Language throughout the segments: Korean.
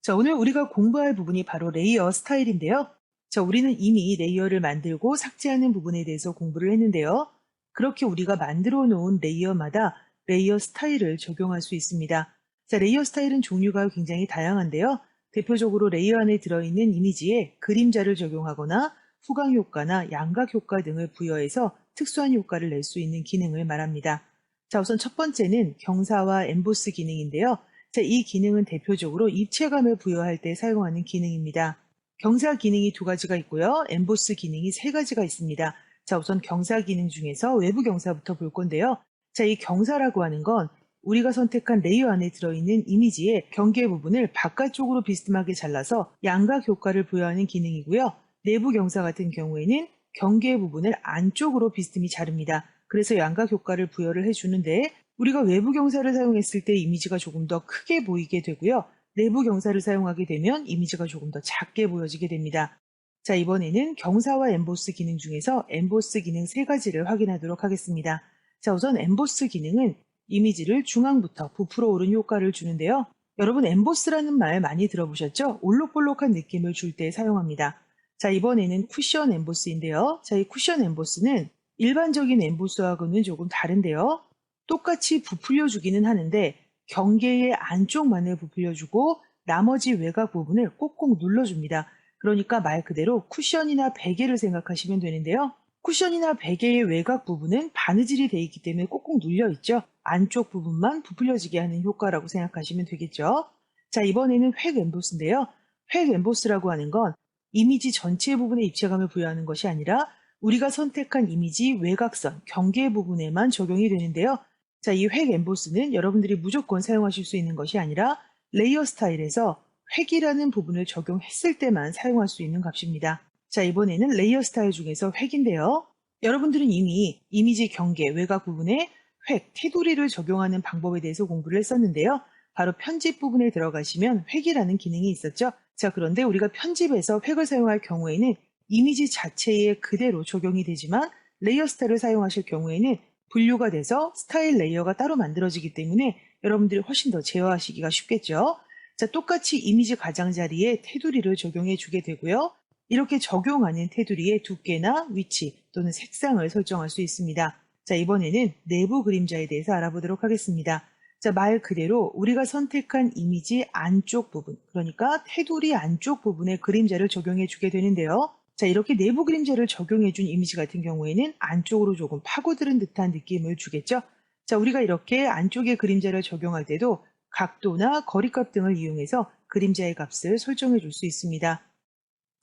자, 오늘 우리가 공부할 부분이 바로 레이어 스타일인데요. 자, 우리는 이미 레이어를 만들고 삭제하는 부분에 대해서 공부를 했는데요. 그렇게 우리가 만들어 놓은 레이어마다 레이어 스타일을 적용할 수 있습니다. 자, 레이어 스타일은 종류가 굉장히 다양한데요. 대표적으로 레이어 안에 들어있는 이미지에 그림자를 적용하거나 후광 효과나 양각 효과 등을 부여해서 특수한 효과를 낼 수 있는 기능을 말합니다. 자, 우선 첫 번째는 경사와 엠보스 기능인데요. 자, 이 기능은 대표적으로 입체감을 부여할 때 사용하는 기능입니다. 경사 기능이 두 가지가 있고요. 엠보스 기능이 세 가지가 있습니다. 자, 우선 경사 기능 중에서 외부 경사부터 볼 건데요. 자, 이 경사라고 하는 건 우리가 선택한 레이어 안에 들어있는 이미지의 경계 부분을 바깥쪽으로 비스듬하게 잘라서 양각 효과를 부여하는 기능이고요. 내부 경사 같은 경우에는 경계 부분을 안쪽으로 비스듬히 자릅니다. 그래서 양각 효과를 부여를 해주는데 우리가 외부 경사를 사용했을 때 이미지가 조금 더 크게 보이게 되고요. 내부 경사를 사용하게 되면 이미지가 조금 더 작게 보여지게 됩니다. 자, 이번에는 경사와 엠보스 기능 중에서 엠보스 기능 세 가지를 확인하도록 하겠습니다. 자, 우선 엠보스 기능은 이미지를 중앙부터 부풀어 오른 효과를 주는데요. 여러분 엠보스라는 말 많이 들어보셨죠? 올록볼록한 느낌을 줄 때 사용합니다. 자, 이번에는 쿠션 엠보스인데요. 자, 이 쿠션 엠보스는 일반적인 엠보스하고는 조금 다른데요. 똑같이 부풀려주기는 하는데 경계의 안쪽만을 부풀려주고 나머지 외곽 부분을 꼭꼭 눌러줍니다. 그러니까 말 그대로 쿠션이나 베개를 생각하시면 되는데요. 쿠션이나 베개의 외곽 부분은 바느질이 되어 있기 때문에 꼭꼭 눌려 있죠. 안쪽 부분만 부풀려지게 하는 효과라고 생각하시면 되겠죠. 자, 이번에는 획 엠보스인데요. 획 엠보스라고 하는 건 이미지 전체 부분에 입체감을 부여하는 것이 아니라 우리가 선택한 이미지 외곽선, 경계 부분에만 적용이 되는데요. 자, 이 획 엠보스는 여러분들이 무조건 사용하실 수 있는 것이 아니라 레이어 스타일에서 획이라는 부분을 적용했을 때만 사용할 수 있는 값입니다. 자, 이번에는 레이어 스타일 중에서 획인데요. 여러분들은 이미 이미지 경계, 외곽 부분에 획, 테두리를 적용하는 방법에 대해서 공부를 했었는데요. 바로 편집 부분에 들어가시면 획이라는 기능이 있었죠. 자, 그런데 우리가 편집에서 획을 사용할 경우에는 이미지 자체에 그대로 적용이 되지만 레이어 스타일을 사용하실 경우에는 분류가 돼서 스타일 레이어가 따로 만들어지기 때문에 여러분들이 훨씬 더 제어하시기가 쉽겠죠. 자, 똑같이 이미지 가장자리에 테두리를 적용해 주게 되고요. 이렇게 적용하는 테두리의 두께나 위치 또는 색상을 설정할 수 있습니다. 자, 이번에는 내부 그림자에 대해서 알아보도록 하겠습니다. 자, 말 그대로 우리가 선택한 이미지 안쪽 부분, 그러니까 테두리 안쪽 부분에 그림자를 적용해 주게 되는데요. 자, 이렇게 내부 그림자를 적용해 준 이미지 같은 경우에는 안쪽으로 조금 파고드는 듯한 느낌을 주겠죠. 자, 우리가 이렇게 안쪽에 그림자를 적용할 때도 각도나 거리값 등을 이용해서 그림자의 값을 설정해 줄 수 있습니다.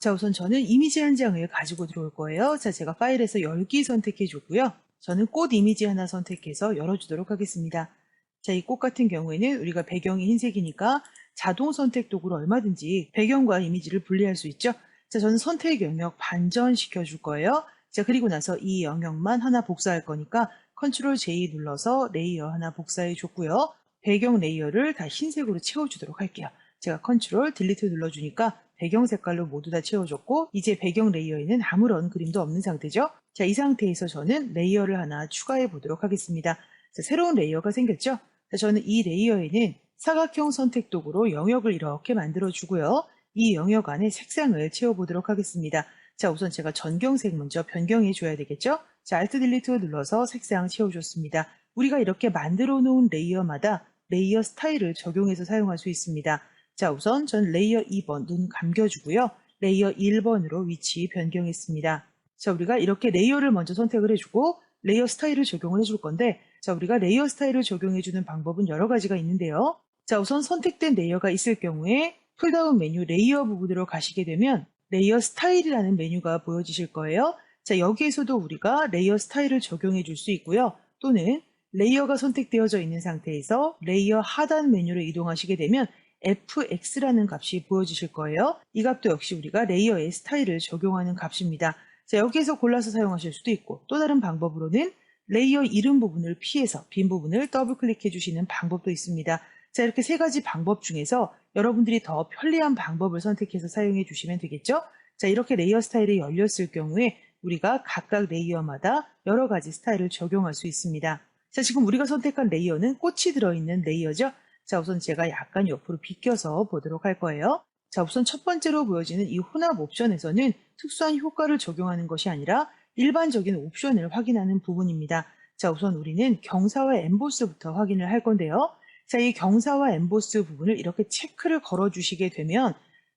자, 우선 저는 이미지 한 장을 가지고 들어올 거예요. 자, 제가 파일에서 열기 선택해 줬고요. 저는 꽃 이미지 하나 선택해서 열어주도록 하겠습니다. 자, 이 꽃 같은 경우에는 우리가 배경이 흰색이니까 자동 선택 도구로 얼마든지 배경과 이미지를 분리할 수 있죠. 자, 저는 선택 영역 반전시켜 줄 거예요. 자, 그리고 나서 이 영역만 하나 복사할 거니까 컨트롤 J 눌러서 레이어 하나 복사해 줬고요. 배경 레이어를 다 흰색으로 채워주도록 할게요. 제가 컨트롤 딜리트 눌러주니까 배경 색깔로 모두 다 채워줬고 이제 배경 레이어에는 아무런 그림도 없는 상태죠. 자, 이 상태에서 저는 레이어를 하나 추가해 보도록 하겠습니다. 자, 새로운 레이어가 생겼죠. 자, 저는 이 레이어에는 사각형 선택 도구로 영역을 이렇게 만들어 주고요. 이 영역 안에 색상을 채워보도록 하겠습니다. 자, 우선 제가 전경색 먼저 변경해 줘야 되겠죠. 자, Alt 딜리트 눌러서 색상 채워줬습니다. 우리가 이렇게 만들어 놓은 레이어마다 레이어 스타일을 적용해서 사용할 수 있습니다. 자, 우선 전 레이어 2번 눈 감겨주고요. 레이어 1번으로 위치 변경했습니다. 자, 우리가 이렇게 레이어를 먼저 선택을 해주고 레이어 스타일을 적용을 해줄 건데 자, 우리가 레이어 스타일을 적용해주는 방법은 여러 가지가 있는데요. 자, 우선 선택된 레이어가 있을 경우에 풀다운 메뉴 레이어 부분으로 가시게 되면 레이어 스타일이라는 메뉴가 보여지실 거예요. 자, 여기에서도 우리가 레이어 스타일을 적용해 줄 수 있고요. 또는 레이어가 선택되어져 있는 상태에서 레이어 하단 메뉴로 이동하시게 되면 fx라는 값이 보여지실 거예요. 이 값도 역시 우리가 레이어의 스타일을 적용하는 값입니다. 자, 여기에서 골라서 사용하실 수도 있고 또 다른 방법으로는 레이어 이름 부분을 피해서 빈 부분을 더블 클릭해 주시는 방법도 있습니다. 자, 이렇게 세 가지 방법 중에서 여러분들이 더 편리한 방법을 선택해서 사용해 주시면 되겠죠? 자, 이렇게 레이어 스타일이 열렸을 경우에 우리가 각각 레이어마다 여러 가지 스타일을 적용할 수 있습니다. 자, 지금 우리가 선택한 레이어는 꽃이 들어있는 레이어죠. 자, 우선 제가 약간 옆으로 비껴서 보도록 할 거예요. 자, 우선 첫 번째로 보여지는 이 혼합 옵션에서는 특수한 효과를 적용하는 것이 아니라 일반적인 옵션을 확인하는 부분입니다. 자, 우선 우리는 경사와 엠보스부터 확인을 할 건데요. 자, 이 경사와 엠보스 부분을 이렇게 체크를 걸어 주시게 되면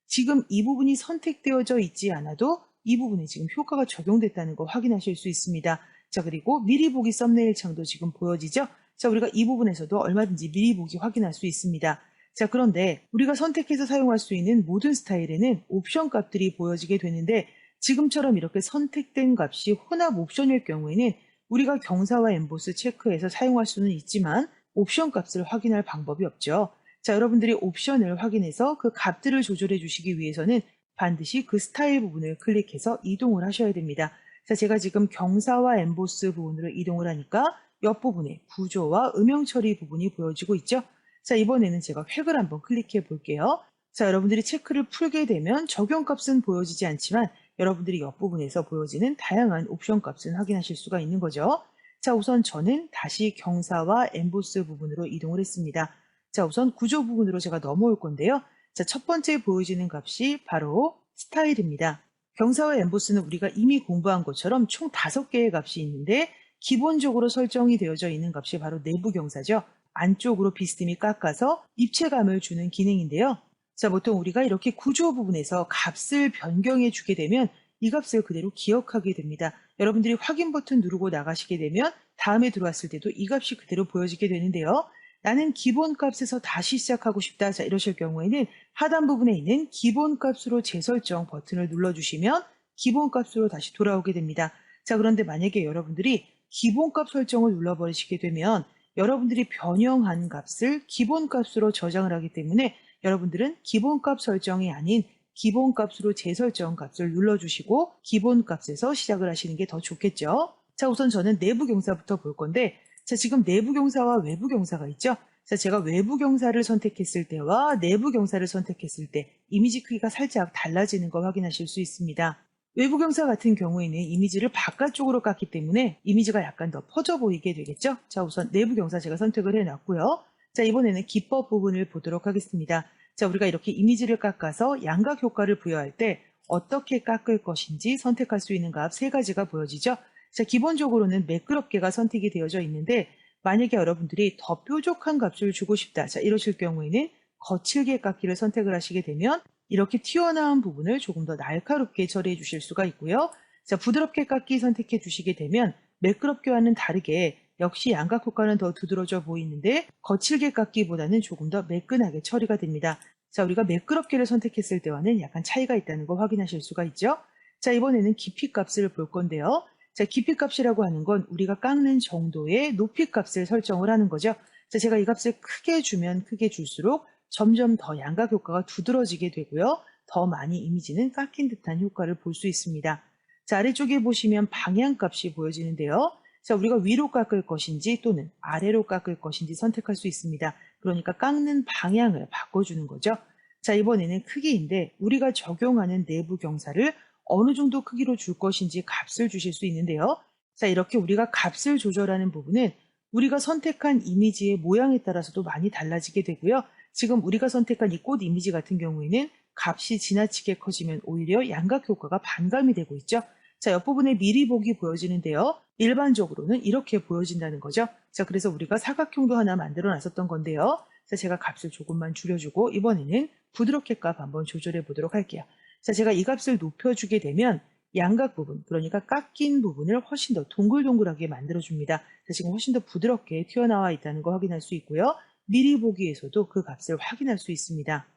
지금 이 부분이 선택되어져 있지 않아도 이 부분에 지금 효과가 적용됐다는 거 확인하실 수 있습니다. 자, 그리고 미리 보기 썸네일 창도 지금 보여지죠? 자, 우리가 이 부분에서도 얼마든지 미리 보기 확인할 수 있습니다. 자, 그런데 우리가 선택해서 사용할 수 있는 모든 스타일에는 옵션 값들이 보여지게 되는데 지금처럼 이렇게 선택된 값이 혼합 옵션일 경우에는 우리가 경사와 엠보스 체크해서 사용할 수는 있지만 옵션 값을 확인할 방법이 없죠. 자, 여러분들이 옵션을 확인해서 그 값들을 조절해 주시기 위해서는 반드시 그 스타일 부분을 클릭해서 이동을 하셔야 됩니다. 자, 제가 지금 경사와 엠보스 부분으로 이동을 하니까 옆부분에 구조와 음영 처리 부분이 보여지고 있죠. 자, 이번에는 제가 획을 한번 클릭해 볼게요. 자, 여러분들이 체크를 풀게 되면 적용값은 보여지지 않지만 여러분들이 옆부분에서 보여지는 다양한 옵션 값은 확인하실 수가 있는 거죠. 자, 우선 저는 다시 경사와 엠보스 부분으로 이동을 했습니다. 자, 우선 구조 부분으로 제가 넘어올 건데요. 자, 첫 번째 보여지는 값이 바로 스타일입니다. 경사와 엠보스는 우리가 이미 공부한 것처럼 총 5개의 값이 있는데 기본적으로 설정이 되어져 있는 값이 바로 내부 경사죠. 안쪽으로 비스듬히 깎아서 입체감을 주는 기능인데요. 자, 보통 우리가 이렇게 구조 부분에서 값을 변경해 주게 되면 이 값을 그대로 기억하게 됩니다. 여러분들이 확인 버튼 누르고 나가시게 되면 다음에 들어왔을 때도 이 값이 그대로 보여지게 되는데요. 나는 기본 값에서 다시 시작하고 싶다. 자, 이러실 경우에는 하단 부분에 있는 기본 값으로 재설정 버튼을 눌러주시면 기본 값으로 다시 돌아오게 됩니다. 자, 그런데 만약에 여러분들이 기본 값 설정을 눌러버리시게 되면 여러분들이 변형한 값을 기본 값으로 저장을 하기 때문에 여러분들은 기본값 설정이 아닌 기본값으로 재설정 값을 눌러주시고 기본값에서 시작을 하시는 게 더 좋겠죠. 자, 우선 저는 내부 경사부터 볼 건데 자, 지금 내부 경사와 외부 경사가 있죠. 자, 제가 외부 경사를 선택했을 때와 내부 경사를 선택했을 때 이미지 크기가 살짝 달라지는 거 확인하실 수 있습니다. 외부 경사 같은 경우에는 이미지를 바깥쪽으로 깠기 때문에 이미지가 약간 더 퍼져 보이게 되겠죠. 자, 우선 내부 경사 제가 선택을 해놨고요. 자, 이번에는 기법 부분을 보도록 하겠습니다. 자, 우리가 이렇게 이미지를 깎아서 양각 효과를 부여할 때 어떻게 깎을 것인지 선택할 수 있는 값 3가지가 보여지죠. 자, 기본적으로는 매끄럽게가 선택이 되어져 있는데 만약에 여러분들이 더 뾰족한 값을 주고 싶다. 자, 이러실 경우에는 거칠게 깎기를 선택을 하시게 되면 이렇게 튀어나온 부분을 조금 더 날카롭게 처리해 주실 수가 있고요. 자, 부드럽게 깎기 선택해 주시게 되면 매끄럽게와는 다르게 역시 양각 효과는 더 두드러져 보이는데 거칠게 깎기보다는 조금 더 매끈하게 처리가 됩니다. 자, 우리가 매끄럽게를 선택했을 때와는 약간 차이가 있다는 거 확인하실 수가 있죠. 자, 이번에는 깊이 값을 볼 건데요. 자, 깊이 값이라고 하는 건 우리가 깎는 정도의 높이 값을 설정을 하는 거죠. 자, 제가 이 값을 크게 주면 크게 줄수록 점점 더 양각 효과가 두드러지게 되고요. 더 많이 이미지는 깎인 듯한 효과를 볼 수 있습니다. 자, 아래쪽에 보시면 방향값이 보여지는데요. 자, 우리가 위로 깎을 것인지 또는 아래로 깎을 것인지 선택할 수 있습니다. 그러니까 깎는 방향을 바꿔주는 거죠. 자, 이번에는 크기인데 우리가 적용하는 내부 경사를 어느 정도 크기로 줄 것인지 값을 주실 수 있는데요. 자, 이렇게 우리가 값을 조절하는 부분은 우리가 선택한 이미지의 모양에 따라서도 많이 달라지게 되고요. 지금 우리가 선택한 이 꽃 이미지 같은 경우에는 값이 지나치게 커지면 오히려 양각 효과가 반감이 되고 있죠. 자, 옆부분에 미리 보기 보여지는데요. 일반적으로는 이렇게 보여진다는 거죠. 자, 그래서 우리가 사각형도 하나 만들어 놨었던 건데요. 자, 제가 값을 조금만 줄여주고 이번에는 부드럽게 값 한번 조절해 보도록 할게요. 자, 제가 이 값을 높여주게 되면 양각 부분, 그러니까 깎인 부분을 훨씬 더 동글동글하게 만들어줍니다. 자, 지금 훨씬 더 부드럽게 튀어나와 있다는 거 확인할 수 있고요. 미리 보기에서도 그 값을 확인할 수 있습니다.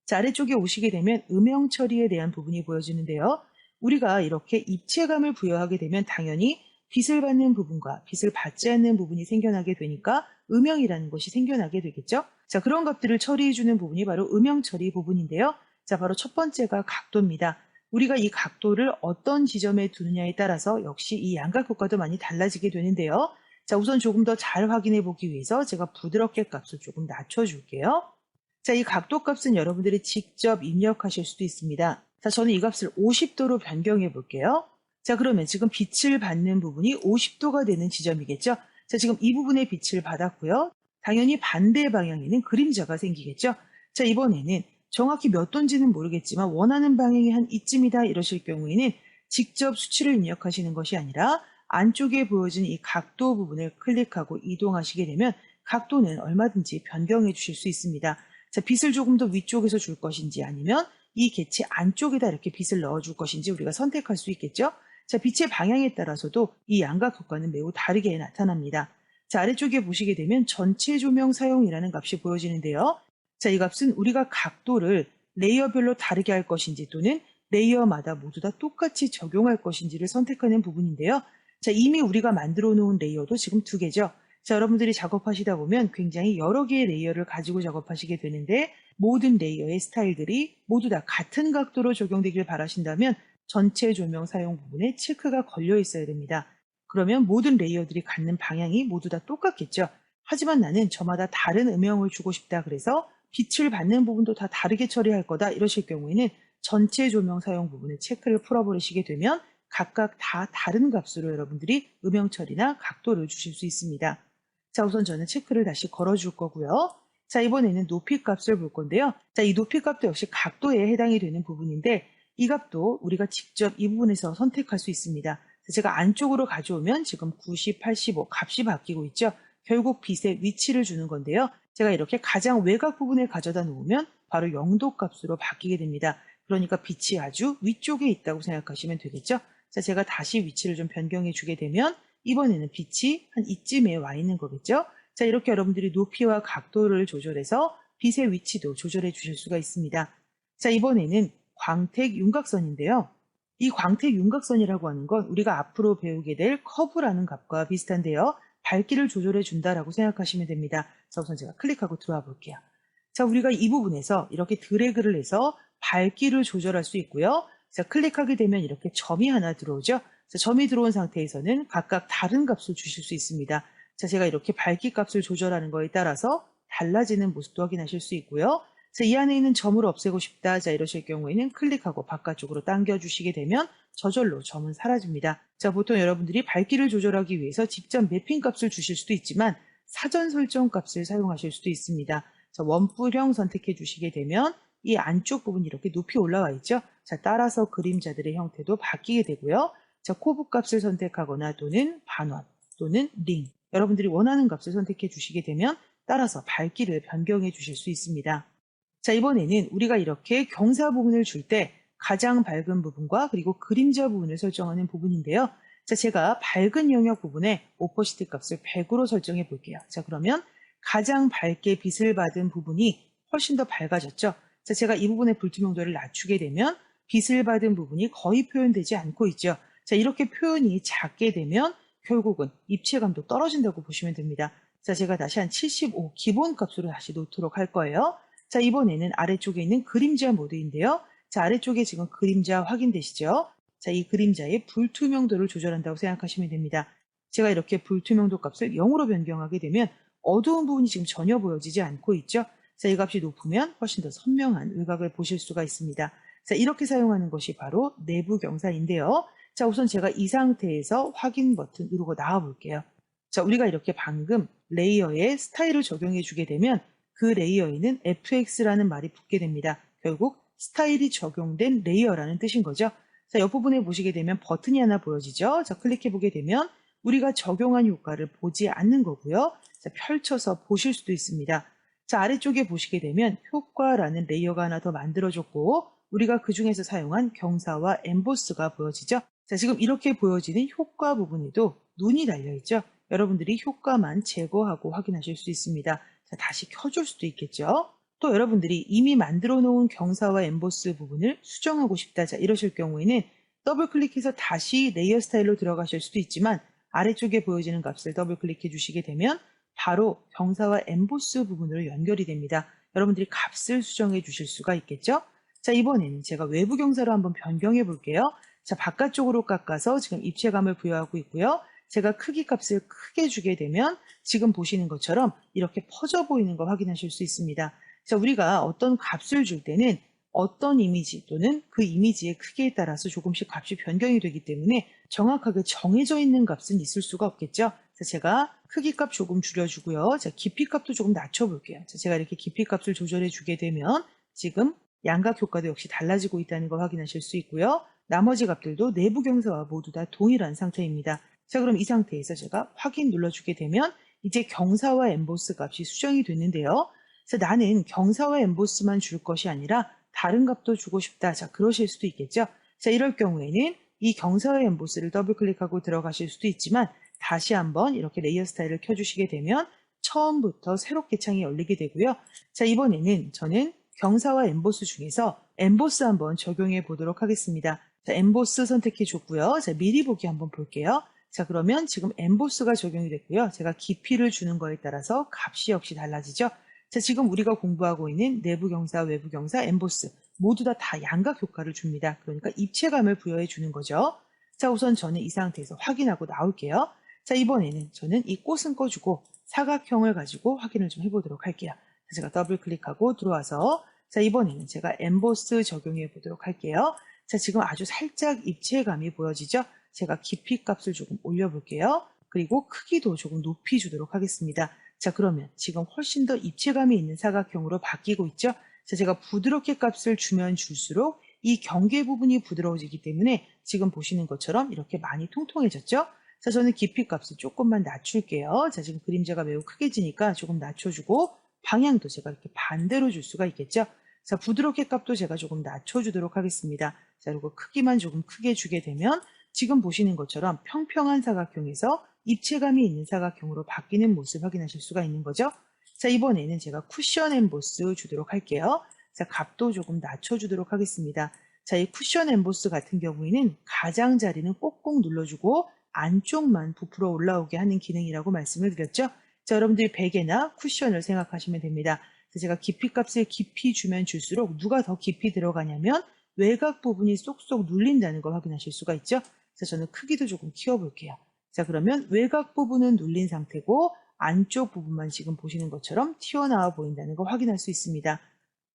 자, 아래쪽에 오시게 되면 음영 처리에 대한 부분이 보여지는데요. 우리가 이렇게 입체감을 부여하게 되면 당연히 빛을 받는 부분과 빛을 받지 않는 부분이 생겨나게 되니까 음영이라는 것이 생겨나게 되겠죠. 자, 그런 값들을 처리해주는 부분이 바로 음영 처리 부분인데요. 자, 바로 첫 번째가 각도입니다. 우리가 이 각도를 어떤 지점에 두느냐에 따라서 역시 이 양각 효과도 많이 달라지게 되는데요. 자, 우선 조금 더 잘 확인해 보기 위해서 제가 부드럽게 값을 조금 낮춰줄게요. 자, 이 각도 값은 여러분들이 직접 입력하실 수도 있습니다. 자, 저는 이 값을 50도로 변경해 볼게요. 자, 그러면 지금 빛을 받는 부분이 50도가 되는 지점이겠죠? 자, 지금 이 부분에 빛을 받았고요. 당연히 반대 방향에는 그림자가 생기겠죠. 자, 이번에는 정확히 몇 도인지는 모르겠지만 원하는 방향이 한 이쯤이다 이러실 경우에는 직접 수치를 입력하시는 것이 아니라 안쪽에 보여진 이 각도 부분을 클릭하고 이동하시게 되면 각도는 얼마든지 변경해 주실 수 있습니다. 자, 빛을 조금 더 위쪽에서 줄 것인지 아니면 이 개체 안쪽에다 이렇게 빛을 넣어 줄 것인지 우리가 선택할 수 있겠죠. 자, 빛의 방향에 따라서도 이 양각 효과는 매우 다르게 나타납니다. 자, 아래쪽에 보시게 되면 전체 조명 사용이라는 값이 보여지는데요. 자, 이 값은 우리가 각도를 레이어별로 다르게 할 것인지 또는 레이어마다 모두 다 똑같이 적용할 것인지를 선택하는 부분인데요. 자, 이미 우리가 만들어 놓은 레이어도 지금 2개죠. 자, 여러분들이 작업하시다 보면 굉장히 여러 개의 레이어를 가지고 작업하시게 되는데 모든 레이어의 스타일들이 모두 다 같은 각도로 적용되길 바라신다면 전체 조명 사용 부분에 체크가 걸려 있어야 됩니다. 그러면 모든 레이어들이 갖는 방향이 모두 다 똑같겠죠. 하지만 나는 저마다 다른 음영을 주고 싶다 그래서 빛을 받는 부분도 다 다르게 처리할 거다 이러실 경우에는 전체 조명 사용 부분에 체크를 풀어버리시게 되면 각각 다 다른 값으로 여러분들이 음영 처리나 각도를 주실 수 있습니다. 자, 우선 저는 체크를 다시 걸어줄 거고요. 자, 이번에는 높이 값을 볼 건데요. 자, 이 높이 값도 역시 각도에 해당이 되는 부분인데 이 값도 우리가 직접 이 부분에서 선택할 수 있습니다. 제가 안쪽으로 가져오면 지금 90, 85 값이 바뀌고 있죠. 결국 빛의 위치를 주는 건데요. 제가 이렇게 가장 외곽 부분에 가져다 놓으면 바로 0도 값으로 바뀌게 됩니다. 그러니까 빛이 아주 위쪽에 있다고 생각하시면 되겠죠. 자, 제가 다시 위치를 좀 변경해 주게 되면 이번에는 빛이 한 이쯤에 와 있는 거겠죠. 자, 이렇게 여러분들이 높이와 각도를 조절해서 빛의 위치도 조절해 주실 수가 있습니다. 자, 이번에는 광택 윤곽선인데요. 이 광택 윤곽선이라고 하는 건 우리가 앞으로 배우게 될 커브라는 값과 비슷한데요. 밝기를 조절해 준다라고 생각하시면 됩니다. 자, 우선 제가 클릭하고 들어와 볼게요. 자, 우리가 이 부분에서 이렇게 드래그를 해서 밝기를 조절할 수 있고요. 자, 클릭하게 되면 이렇게 점이 하나 들어오죠. 자, 점이 들어온 상태에서는 각각 다른 값을 주실 수 있습니다. 자, 제가 이렇게 밝기 값을 조절하는 거에 따라서 달라지는 모습도 확인하실 수 있고요. 자, 이 안에 있는 점을 없애고 싶다. 자, 이러실 경우에는 클릭하고 바깥쪽으로 당겨주시게 되면 저절로 점은 사라집니다. 자, 보통 여러분들이 밝기를 조절하기 위해서 직접 매핑 값을 주실 수도 있지만 사전 설정 값을 사용하실 수도 있습니다. 자, 원뿔형 선택해 주시게 되면 이 안쪽 부분이 이렇게 높이 올라와 있죠. 자, 따라서 그림자들의 형태도 바뀌게 되고요. 자, 코브 값을 선택하거나 또는 반원 또는 링 여러분들이 원하는 값을 선택해 주시게 되면 따라서 밝기를 변경해 주실 수 있습니다. 자, 이번에는 우리가 이렇게 경사 부분을 줄 때 가장 밝은 부분과 그리고 그림자 부분을 설정하는 부분인데요. 자, 제가 밝은 영역 부분에 오퍼시티 값을 100으로 설정해 볼게요. 자, 그러면 가장 밝게 빛을 받은 부분이 훨씬 더 밝아졌죠. 자, 제가 이 부분의 불투명도를 낮추게 되면 빛을 받은 부분이 거의 표현되지 않고 있죠. 자, 이렇게 표현이 작게 되면 결국은 입체감도 떨어진다고 보시면 됩니다. 자, 제가 다시 한 75 기본 값으로 다시 놓도록 할 거예요. 자, 이번에는 아래쪽에 있는 그림자 모드인데요. 자, 아래쪽에 지금 그림자 확인되시죠? 자, 이 그림자의 불투명도를 조절한다고 생각하시면 됩니다. 제가 이렇게 불투명도 값을 0으로 변경하게 되면 어두운 부분이 지금 전혀 보여지지 않고 있죠? 자, 이 값이 높으면 훨씬 더 선명한 외곽을 보실 수가 있습니다. 자, 이렇게 사용하는 것이 바로 내부 경사인데요. 자, 우선 제가 이 상태에서 확인 버튼 누르고 나와 볼게요. 자, 우리가 이렇게 방금 레이어에 스타일을 적용해 주게 되면 그 레이어에는 fx라는 말이 붙게 됩니다. 결국 스타일이 적용된 레이어라는 뜻인 거죠. 자, 옆부분에 보시게 되면 버튼이 하나 보여지죠. 자, 클릭해 보게 되면 우리가 적용한 효과를 보지 않는 거고요. 자, 펼쳐서 보실 수도 있습니다. 자, 아래쪽에 보시게 되면 효과라는 레이어가 하나 더 만들어졌고 우리가 그 중에서 사용한 경사와 엠보스가 보여지죠. 자, 지금 이렇게 보여지는 효과 부분에도 눈이 달려있죠. 여러분들이 효과만 제거하고 확인하실 수 있습니다. 자, 다시 켜줄 수도 있겠죠. 또 여러분들이 이미 만들어 놓은 경사와 엠보스 부분을 수정하고 싶다. 자, 이러실 경우에는 더블 클릭해서 다시 레이어 스타일로 들어가실 수도 있지만 아래쪽에 보여지는 값을 더블 클릭해 주시게 되면 바로 경사와 엠보스 부분으로 연결이 됩니다. 여러분들이 값을 수정해 주실 수가 있겠죠. 자, 이번에는 제가 외부 경사로 한번 변경해 볼게요. 자, 바깥쪽으로 깎아서 지금 입체감을 부여하고 있고요. 제가 크기 값을 크게 주게 되면 지금 보시는 것처럼 이렇게 퍼져 보이는 거 확인하실 수 있습니다. 자, 우리가 어떤 값을 줄 때는 어떤 이미지 또는 그 이미지의 크기에 따라서 조금씩 값이 변경이 되기 때문에 정확하게 정해져 있는 값은 있을 수가 없겠죠. 자, 제가 크기 값 조금 줄여주고요. 자, 깊이 값도 조금 낮춰볼게요. 자, 제가 이렇게 깊이 값을 조절해 주게 되면 지금 양각 효과도 역시 달라지고 있다는 걸 확인하실 수 있고요. 나머지 값들도 내부 경사와 모두 다 동일한 상태입니다. 자, 그럼 이 상태에서 제가 확인 눌러주게 되면 이제 경사와 엠보스 값이 수정이 됐는데요. 그래서 나는 경사와 엠보스만 줄 것이 아니라 다른 값도 주고 싶다. 자, 그러실 수도 있겠죠. 자, 이럴 경우에는 이 경사와 엠보스를 더블 클릭하고 들어가실 수도 있지만 다시 한번 이렇게 레이어 스타일을 켜주시게 되면 처음부터 새롭게 창이 열리게 되고요. 자, 이번에는 저는 경사와 엠보스 중에서 엠보스 한번 적용해 보도록 하겠습니다. 자, 엠보스 선택해 줬고요. 자, 미리 보기 한번 볼게요. 자, 그러면 지금 엠보스가 적용이 됐고요. 제가 깊이를 주는 거에 따라서 값이 역시 달라지죠. 자, 지금 우리가 공부하고 있는 내부 경사, 외부 경사, 엠보스 모두 다 양각 효과를 줍니다. 그러니까 입체감을 부여해 주는 거죠. 자, 우선 저는 이 상태에서 확인하고 나올게요. 자, 이번에는 저는 이 꽃은 꺼주고 사각형을 가지고 확인을 좀 해보도록 할게요. 제가 더블 클릭하고 들어와서 자, 이번에는 제가 엠보스 적용해 보도록 할게요. 자, 지금 아주 살짝 입체감이 보여지죠? 제가 깊이 값을 조금 올려볼게요. 그리고 크기도 조금 높이 주도록 하겠습니다. 자, 그러면 지금 훨씬 더 입체감이 있는 사각형으로 바뀌고 있죠? 자, 제가 부드럽게 값을 주면 줄수록 이 경계 부분이 부드러워지기 때문에 지금 보시는 것처럼 이렇게 많이 통통해졌죠? 자, 저는 깊이 값을 조금만 낮출게요. 자, 지금 그림자가 매우 크게 지니까 조금 낮춰주고 방향도 제가 이렇게 반대로 줄 수가 있겠죠? 자, 부드럽게 값도 제가 조금 낮춰주도록 하겠습니다. 자, 그리고 크기만 조금 크게 주게 되면 지금 보시는 것처럼 평평한 사각형에서 입체감이 있는 사각형으로 바뀌는 모습 확인하실 수가 있는 거죠. 자, 이번에는 제가 쿠션 엠보스 주도록 할게요. 자, 값도 조금 낮춰주도록 하겠습니다. 자, 이 쿠션 엠보스 같은 경우에는 가장자리는 꼭꼭 눌러주고 안쪽만 부풀어 올라오게 하는 기능이라고 말씀을 드렸죠. 자, 여러분들이 베개나 쿠션을 생각하시면 됩니다. 자, 제가 깊이 값을 깊이 주면 줄수록 누가 더 깊이 들어가냐면 외곽 부분이 쏙쏙 눌린다는 걸 확인하실 수가 있죠. 자, 저는 크기도 조금 키워볼게요. 자, 그러면 외곽 부분은 눌린 상태고 안쪽 부분만 지금 보시는 것처럼 튀어나와 보인다는 걸 확인할 수 있습니다.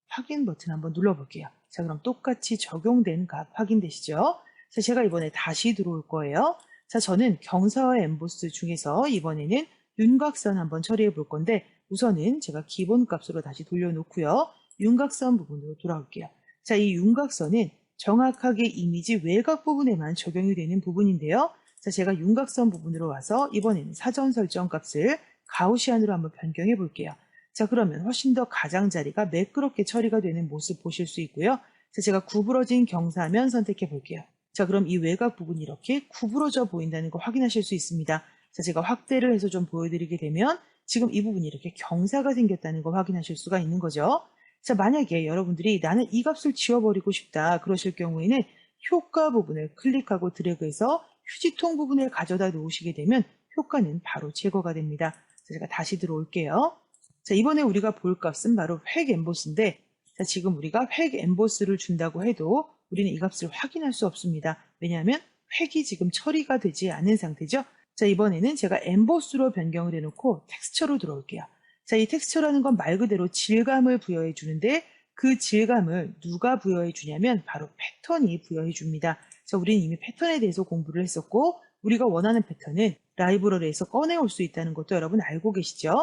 확인 버튼 한번 눌러볼게요. 자, 그럼 똑같이 적용된 값 확인되시죠? 자, 제가 이번에 다시 들어올 거예요. 자, 저는 경사와 엠보스 중에서 이번에는 윤곽선 한번 처리해 볼 건데 우선은 제가 기본 값으로 다시 돌려놓고요. 윤곽선 부분으로 돌아올게요. 자, 이 윤곽선은 정확하게 이미지 외곽 부분에만 적용이 되는 부분인데요. 자, 제가 윤곽선 부분으로 와서 이번에는 사전 설정 값을 가우시안으로 한번 변경해 볼게요. 자, 그러면 훨씬 더 가장자리가 매끄럽게 처리가 되는 모습 보실 수 있고요. 자, 제가 구부러진 경사면 선택해 볼게요. 자, 그럼 이 외곽 부분이 이렇게 구부러져 보인다는 거 확인하실 수 있습니다. 자, 제가 확대를 해서 좀 보여드리게 되면 지금 이 부분이 이렇게 경사가 생겼다는 거 확인하실 수가 있는 거죠. 자, 만약에 여러분들이 나는 이 값을 지워버리고 싶다 그러실 경우에는 효과 부분을 클릭하고 드래그해서 휴지통 부분을 가져다 놓으시게 되면 효과는 바로 제거가 됩니다. 자, 제가 다시 들어올게요. 자, 이번에 우리가 볼 값은 바로 획 엠보스인데 자, 지금 우리가 획 엠보스를 준다고 해도 우리는 이 값을 확인할 수 없습니다. 왜냐하면 획이 지금 처리가 되지 않은 상태죠. 자, 이번에는 제가 엠보스로 변경을 해놓고 텍스처로 들어올게요. 자, 이 텍스처라는 건 말 그대로 질감을 부여해 주는데 그 질감을 누가 부여해 주냐면 바로 패턴이 부여해 줍니다. 자, 우리는 이미 패턴에 대해서 공부를 했었고 우리가 원하는 패턴은 라이브러리에서 꺼내올 수 있다는 것도 여러분 알고 계시죠?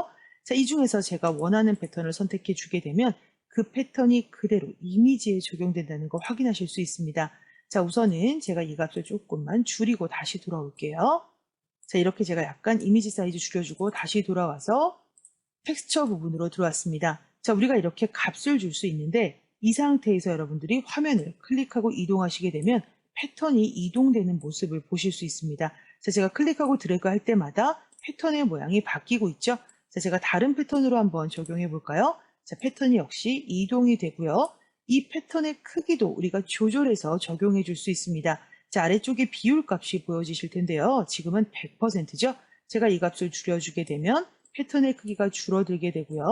자, 이 중에서 제가 원하는 패턴을 선택해 주게 되면 그 패턴이 그대로 이미지에 적용된다는 거 확인하실 수 있습니다. 자, 우선은 제가 이 값을 조금만 줄이고 다시 돌아올게요. 자, 이렇게 제가 약간 이미지 사이즈 줄여주고 다시 돌아와서 텍스처 부분으로 들어왔습니다. 자, 우리가 이렇게 값을 줄 수 있는데 이 상태에서 여러분들이 화면을 클릭하고 이동하시게 되면 패턴이 이동되는 모습을 보실 수 있습니다. 자, 제가 클릭하고 드래그 할 때마다 패턴의 모양이 바뀌고 있죠. 자, 제가 다른 패턴으로 한번 적용해 볼까요? 자, 패턴이 역시 이동이 되고요. 이 패턴의 크기도 우리가 조절해서 적용해 줄 수 있습니다. 자, 아래쪽에 비율 값이 보여지실 텐데요. 지금은 100%죠. 제가 이 값을 줄여주게 되면 패턴의 크기가 줄어들게 되고요.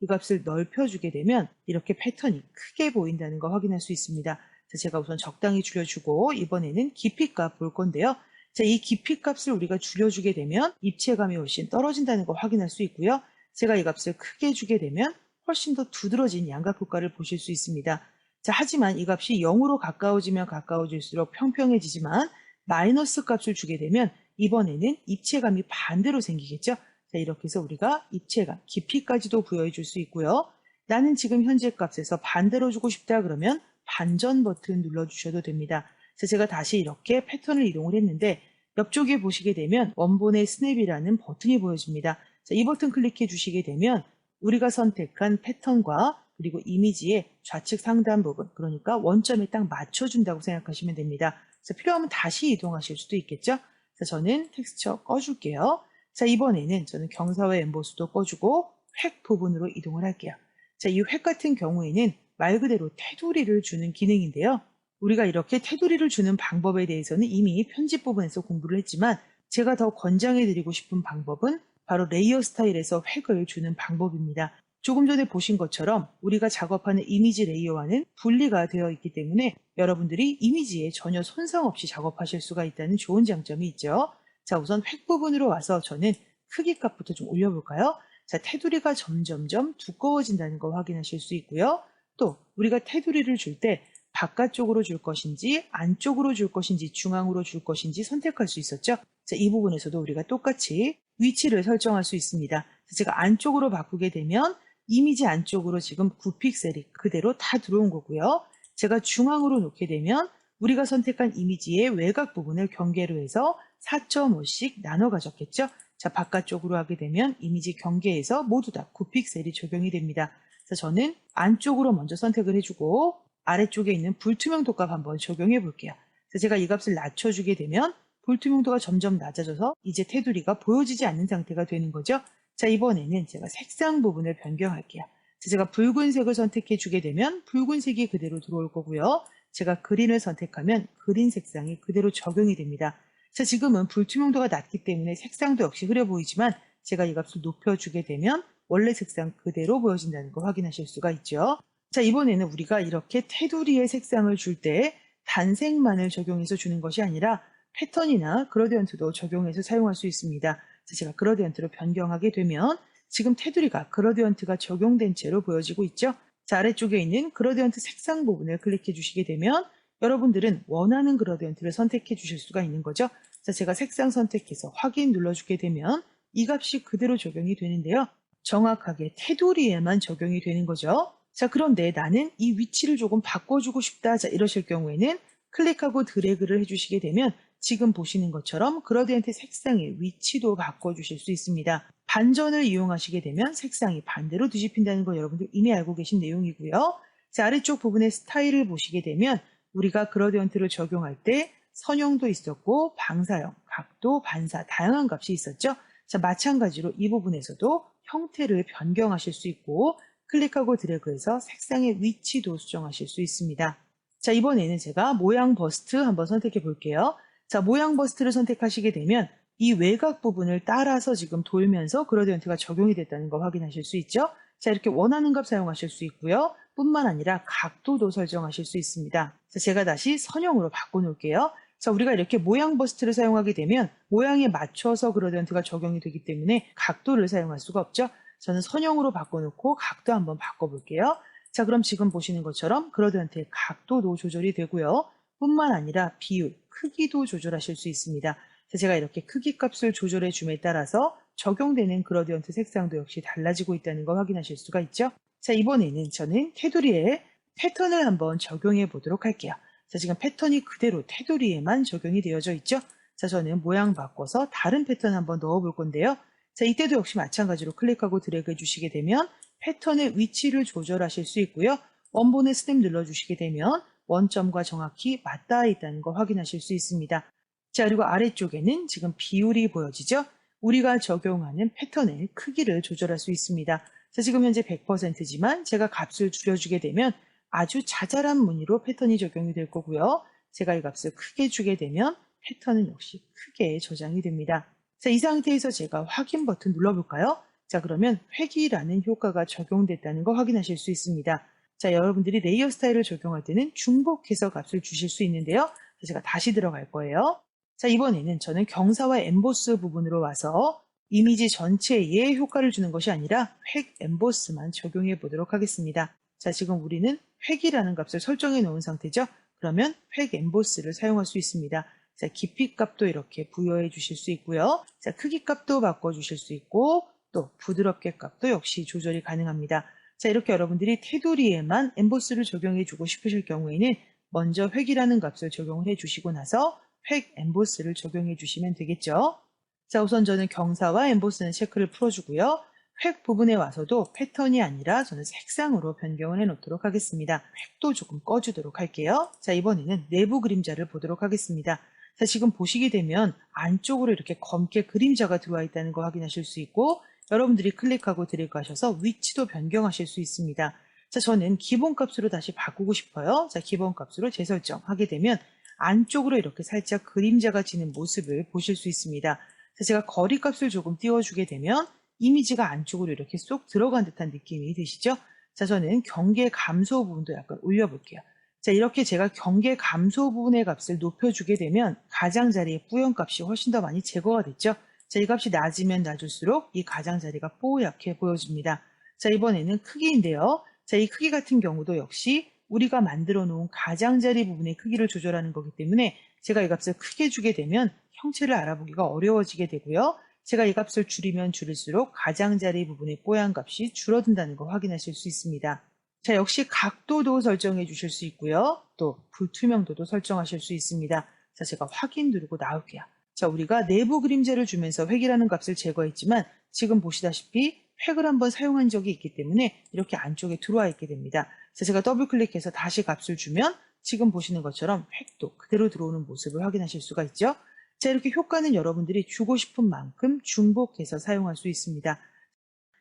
이 값을 넓혀주게 되면 이렇게 패턴이 크게 보인다는 거 확인할 수 있습니다. 자, 제가 우선 적당히 줄여주고 이번에는 깊이 값 볼 건데요. 자, 이 깊이 값을 우리가 줄여주게 되면 입체감이 훨씬 떨어진다는 거 확인할 수 있고요. 제가 이 값을 크게 주게 되면 훨씬 더 두드러진 양각 효과를 보실 수 있습니다. 자, 하지만 이 값이 0으로 가까워지면 가까워질수록 평평해지지만 마이너스 값을 주게 되면 이번에는 입체감이 반대로 생기겠죠. 자, 이렇게 해서 우리가 입체감, 깊이까지도 부여해 줄 수 있고요. 나는 지금 현재 값에서 반대로 주고 싶다 그러면 반전 버튼 눌러주셔도 됩니다. 자, 제가 다시 이렇게 패턴을 이동을 했는데 옆쪽에 보시게 되면 원본의 스냅이라는 버튼이 보여집니다. 자, 이 버튼 클릭해 주시게 되면 우리가 선택한 패턴과 그리고 이미지의 좌측 상단 부분, 그러니까 원점에 딱 맞춰준다고 생각하시면 됩니다. 자, 필요하면 다시 이동하실 수도 있겠죠? 자, 저는 텍스처 꺼줄게요. 자, 이번에는 저는 경사와 엠보스도 꺼주고 획 부분으로 이동을 할게요. 자, 이 획 같은 경우에는 말 그대로 테두리를 주는 기능인데요. 우리가 이렇게 테두리를 주는 방법에 대해서는 이미 편집 부분에서 공부를 했지만 제가 더 권장해 드리고 싶은 방법은 바로 레이어 스타일에서 획을 주는 방법입니다. 조금 전에 보신 것처럼 우리가 작업하는 이미지 레이어와는 분리가 되어 있기 때문에 여러분들이 이미지에 전혀 손상 없이 작업하실 수가 있다는 좋은 장점이 있죠. 자, 우선 획 부분으로 와서 저는 크기 값부터 좀 올려볼까요? 자, 테두리가 점점점 두꺼워진다는 거 확인하실 수 있고요. 또 우리가 테두리를 줄 때 바깥쪽으로 줄 것인지 안쪽으로 줄 것인지 중앙으로 줄 것인지 선택할 수 있었죠. 자, 이 부분에서도 우리가 똑같이 위치를 설정할 수 있습니다. 제가 안쪽으로 바꾸게 되면 이미지 안쪽으로 지금 9픽셀이 그대로 다 들어온 거고요. 제가 중앙으로 놓게 되면 우리가 선택한 이미지의 외곽 부분을 경계로 해서 4.5씩 나눠 가졌겠죠. 자, 바깥쪽으로 하게 되면 이미지 경계에서 모두 다 9픽셀이 적용이 됩니다. 그래서 저는 안쪽으로 먼저 선택을 해주고 아래쪽에 있는 불투명도 값 한번 적용해 볼게요. 그래서 제가 이 값을 낮춰주게 되면 불투명도가 점점 낮아져서 이제 테두리가 보여지지 않는 상태가 되는 거죠. 자, 이번에는 제가 색상 부분을 변경할게요. 제가 붉은색을 선택해 주게 되면 붉은색이 그대로 들어올 거고요. 제가 그린을 선택하면 그린 색상이 그대로 적용이 됩니다. 자, 지금은 불투명도가 낮기 때문에 색상도 역시 흐려 보이지만 제가 이 값을 높여주게 되면 원래 색상 그대로 보여진다는 거 확인하실 수가 있죠. 자, 이번에는 우리가 이렇게 테두리에 색상을 줄 때 단색만을 적용해서 주는 것이 아니라 패턴이나 그라디언트도 적용해서 사용할 수 있습니다. 제가 그라디언트로 변경하게 되면 지금 테두리가 그라디언트가 적용된 채로 보여지고 있죠. 자, 아래쪽에 있는 그라디언트 색상 부분을 클릭해 주시게 되면 여러분들은 원하는 그라디언트를 선택해 주실 수가 있는 거죠. 자, 제가 색상 선택해서 확인 눌러주게 되면 이 값이 그대로 적용이 되는데요. 정확하게 테두리에만 적용이 되는 거죠. 자, 그런데 나는 이 위치를 조금 바꿔주고 싶다. 자, 이러실 경우에는 클릭하고 드래그를 해주시게 되면 지금 보시는 것처럼 그라디언트 색상의 위치도 바꿔주실 수 있습니다. 반전을 이용하시게 되면 색상이 반대로 뒤집힌다는 거 여러분들 이미 알고 계신 내용이고요. 자, 아래쪽 부분의 스타일을 보시게 되면 우리가 그라디언트를 적용할 때 선형도 있었고 방사형, 각도, 반사 다양한 값이 있었죠. 자, 마찬가지로 이 부분에서도 형태를 변경하실 수 있고 클릭하고 드래그해서 색상의 위치도 수정하실 수 있습니다. 자, 이번에는 제가 모양 버스트 한번 선택해 볼게요. 자, 모양 버스트를 선택하시게 되면 이 외곽 부분을 따라서 지금 돌면서 그라디언트가 적용이 됐다는 거 확인하실 수 있죠. 자, 이렇게 원하는 값 사용하실 수 있고요. 뿐만 아니라 각도도 설정하실 수 있습니다. 자, 제가 다시 선형으로 바꿔놓을게요. 자, 우리가 이렇게 모양 버스트를 사용하게 되면 모양에 맞춰서 그라디언트가 적용이 되기 때문에 각도를 사용할 수가 없죠. 저는 선형으로 바꿔놓고 각도 한번 바꿔볼게요. 자, 그럼 지금 보시는 것처럼 그라디언트의 각도도 조절이 되고요. 뿐만 아니라 비율, 크기도 조절하실 수 있습니다. 자, 제가 이렇게 크기 값을 조절해 줌에 따라서 적용되는 그라디언트 색상도 역시 달라지고 있다는 걸 확인하실 수가 있죠. 자, 이번에는 저는 테두리에 패턴을 한번 적용해 보도록 할게요. 자, 지금 패턴이 그대로 테두리에만 적용이 되어져 있죠. 자, 저는 모양 바꿔서 다른 패턴 한번 넣어 볼 건데요. 자, 이때도 역시 마찬가지로 클릭하고 드래그 해주시게 되면 패턴의 위치를 조절하실 수 있고요. 원본의 스냅 눌러주시게 되면 원점과 정확히 맞닿아 있다는 걸 확인하실 수 있습니다. 자, 그리고 아래쪽에는 지금 비율이 보여지죠? 우리가 적용하는 패턴의 크기를 조절할 수 있습니다. 자, 지금 현재 100%지만 제가 값을 줄여주게 되면 아주 자잘한 무늬로 패턴이 적용이 될 거고요. 제가 이 값을 크게 주게 되면 패턴은 역시 크게 저장이 됩니다. 자, 이 상태에서 제가 확인 버튼 눌러볼까요? 자, 그러면 회귀라는 효과가 적용됐다는 거 확인하실 수 있습니다. 자, 여러분들이 레이어 스타일을 적용할 때는 중복해서 값을 주실 수 있는데요. 제가 다시 들어갈 거예요. 자, 이번에는 저는 경사와 엠보스 부분으로 와서 이미지 전체에 효과를 주는 것이 아니라 획 엠보스만 적용해 보도록 하겠습니다. 자, 지금 우리는 획이라는 값을 설정해 놓은 상태죠. 그러면 획 엠보스를 사용할 수 있습니다. 자, 깊이 값도 이렇게 부여해 주실 수 있고요. 자, 크기 값도 바꿔 주실 수 있고 또 부드럽게 값도 역시 조절이 가능합니다. 자, 이렇게 여러분들이 테두리에만 엠보스를 적용해 주고 싶으실 경우에는 먼저 획이라는 값을 적용을 해 주시고 나서 획 엠보스를 적용해 주시면 되겠죠. 자, 우선 저는 경사와 엠보스는 체크를 풀어주고요. 획 부분에 와서도 패턴이 아니라 저는 색상으로 변경을 해 놓도록 하겠습니다. 획도 조금 꺼주도록 할게요. 자, 이번에는 내부 그림자를 보도록 하겠습니다. 자, 지금 보시게 되면 안쪽으로 이렇게 검게 그림자가 들어와 있다는 거 확인하실 수 있고 여러분들이 클릭하고 드래그 하셔서 위치도 변경하실 수 있습니다. 자, 저는 기본값으로 다시 바꾸고 싶어요. 자, 기본값으로 재설정하게 되면 안쪽으로 이렇게 살짝 그림자가 지는 모습을 보실 수 있습니다. 자, 제가 거리값을 조금 띄워주게 되면 이미지가 안쪽으로 이렇게 쏙 들어간 듯한 느낌이 드시죠? 자, 저는 경계 감소 부분도 약간 올려볼게요. 자, 이렇게 제가 경계 감소 부분의 값을 높여주게 되면 가장자리의 뿌연값이 훨씬 더 많이 제거가 됐죠? 자, 이 값이 낮으면 낮을수록 이 가장자리가 뽀얗게 보여집니다. 자, 이번에는 크기인데요. 자, 이 크기 같은 경우도 역시 우리가 만들어 놓은 가장자리 부분의 크기를 조절하는 거기 때문에 제가 이 값을 크게 주게 되면 형체를 알아보기가 어려워지게 되고요. 제가 이 값을 줄이면 줄일수록 가장자리 부분의 뽀얀 값이 줄어든다는 거 확인하실 수 있습니다. 자, 역시 각도도 설정해 주실 수 있고요. 또 불투명도도 설정하실 수 있습니다. 자, 제가 확인 누르고 나올게요. 자, 우리가 내부 그림자를 주면서 획이라는 값을 제거했지만 지금 보시다시피 획을 한번 사용한 적이 있기 때문에 이렇게 안쪽에 들어와 있게 됩니다. 자, 제가 더블 클릭해서 다시 값을 주면 지금 보시는 것처럼 획도 그대로 들어오는 모습을 확인하실 수가 있죠. 자, 이렇게 효과는 여러분들이 주고 싶은 만큼 중복해서 사용할 수 있습니다.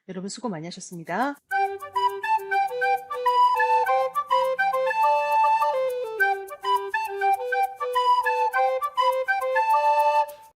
여러분 수고 많이 하셨습니다.